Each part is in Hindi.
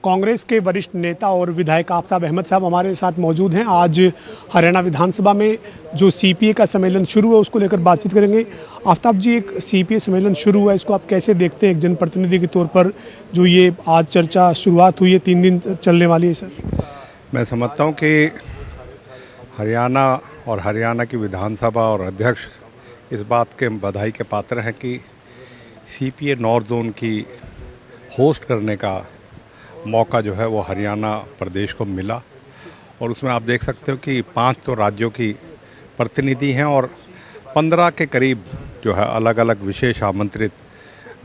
कांग्रेस के वरिष्ठ नेता और विधायक आफ्ताब अहमद साहब हमारे साथ मौजूद हैं। आज हरियाणा विधानसभा में जो सीपीए का सम्मेलन शुरू हुआ उसको लेकर बातचीत करेंगे। आफ्ताब जी, एक सीपीए सम्मेलन शुरू हुआ, इसको आप कैसे देखते हैं एक जनप्रतिनिधि के तौर पर? जो ये आज चर्चा शुरुआत हुई है, 3 दिन चलने वाली है। सर, मैं समझता हूँ कि हरियाणा और हरियाणा की विधानसभा और अध्यक्ष इस बात के बधाई के पात्र हैं कि सीपीए नॉर्थ जोन की होस्ट करने का मौका जो है वो हरियाणा प्रदेश को मिला। और उसमें आप देख सकते हो कि 5 तो राज्यों की प्रतिनिधि हैं और 15 के करीब जो है अलग अलग विशेष आमंत्रित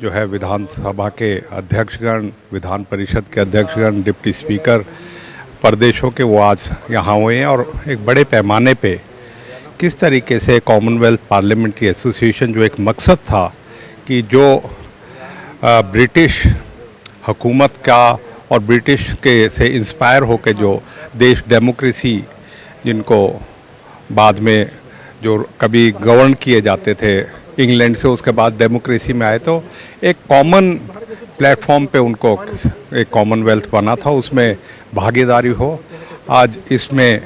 जो है विधानसभा के अध्यक्षगण, विधान परिषद के अध्यक्षगण, डिप्टी स्पीकर प्रदेशों के वो आज यहाँ हुए हैं। और एक बड़े पैमाने पे किस तरीके से कॉमनवेल्थ पार्लियामेंट्री एसोसिएशन जो एक मकसद था कि जो ब्रिटिश हुकूमत का और ब्रिटिश के से इंस्पायर होकर जो देश डेमोक्रेसी जिनको बाद में जो कभी गवर्न किए जाते थे इंग्लैंड से, उसके बाद डेमोक्रेसी में आए, तो एक कॉमन प्लेटफॉर्म पे उनको एक कॉमनवेल्थ बना था, उसमें भागीदारी हो। आज इसमें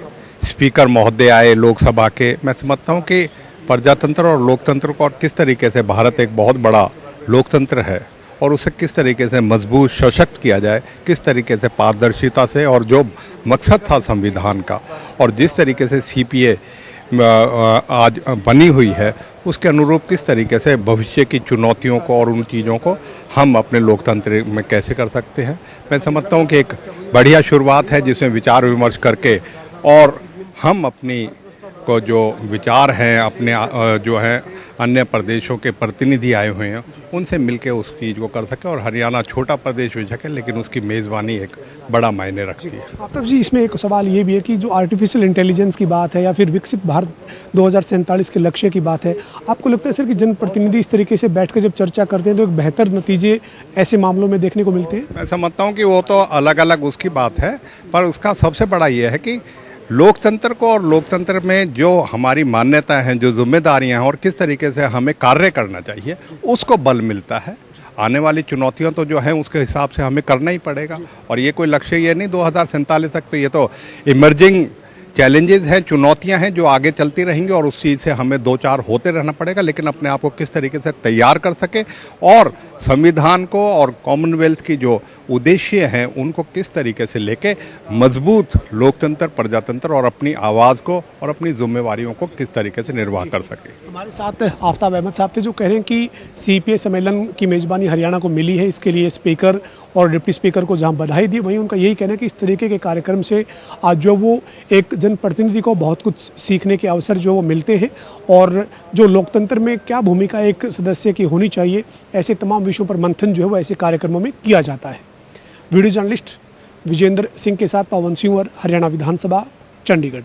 स्पीकर महोदय आए लोकसभा के। मैं समझता हूँ कि प्रजातंत्र और लोकतंत्र को और किस तरीके से भारत एक बहुत बड़ा लोकतंत्र है और उसे किस तरीके से मजबूत सशक्त किया जाए, किस तरीके से पारदर्शिता से, और जो मकसद था संविधान का और जिस तरीके से सीपीए आज बनी हुई है उसके अनुरूप किस तरीके से भविष्य की चुनौतियों को और उन चीज़ों को हम अपने लोकतंत्र में कैसे कर सकते हैं। मैं समझता हूँ कि एक बढ़िया शुरुआत है जिसमें विचार विमर्श करके और हम अपनी को जो विचार हैं अपने जो है अन्य प्रदेशों के प्रतिनिधि आए हुए हैं उनसे मिलके उस चीज़ को कर सके। और हरियाणा छोटा प्रदेश हो सके लेकिन उसकी मेज़बानी एक बड़ा मायने रखती है। आफ्ताब जी, इसमें एक सवाल ये भी है कि जो आर्टिफिशियल इंटेलिजेंस की बात है या फिर विकसित भारत 2047 के लक्ष्य की बात है, आपको लगता है सर कि जनप्रतिनिधि इस तरीके से बैठ कर जब चर्चा करते हैं तो एक बेहतर नतीजे ऐसे मामलों में देखने को मिलते हैं? मैं समझता हूँ कि वो तो अलग अलग उसकी बात है, पर उसका सबसे बड़ा ये है कि लोकतंत्र को और लोकतंत्र में जो हमारी मान्यताएं हैं, जो जिम्मेदारियां हैं और किस तरीके से हमें कार्य करना चाहिए उसको बल मिलता है। आने वाली चुनौतियां तो जो हैं उसके हिसाब से हमें करना ही पड़ेगा। और ये कोई लक्ष्य ये नहीं 2047 तक, तो ये तो इमर्जिंग चैलेंजेस हैं, चुनौतियां हैं जो आगे चलती रहेंगी और उस चीज़ से हमें 2-4 होते रहना पड़ेगा, लेकिन अपने आप को किस तरीके से तैयार कर सके और संविधान को और कॉमनवेल्थ की जो उद्देश्य हैं उनको किस तरीके से लेके मजबूत लोकतंत्र, प्रजातंत्र और अपनी आवाज़ को और अपनी जिम्मेवारियों को किस तरीके से निर्वाह कर सके। हमारे साथ आफ्ताब अहमद साहब थे जो कह रहे हैं कि सीपीए सम्मेलन की मेज़बानी हरियाणा को मिली है। इसके लिए स्पीकर और डिप्टी स्पीकर को जहां बधाई दी, वहीं उनका यही कहना है कि इस तरीके के कार्यक्रम से आज जो वो एक जनप्रतिनिधि को बहुत कुछ सीखने के अवसर जो वो मिलते हैं और जो लोकतंत्र में क्या भूमिका एक सदस्य की होनी चाहिए, ऐसे तमाम विषयों पर मंथन जो है वो ऐसे कार्यक्रमों में किया जाता है। वीडियो जर्नलिस्ट विजेंद्र सिंह के साथ पवन सिंह, हरियाणा विधानसभा, चंडीगढ़।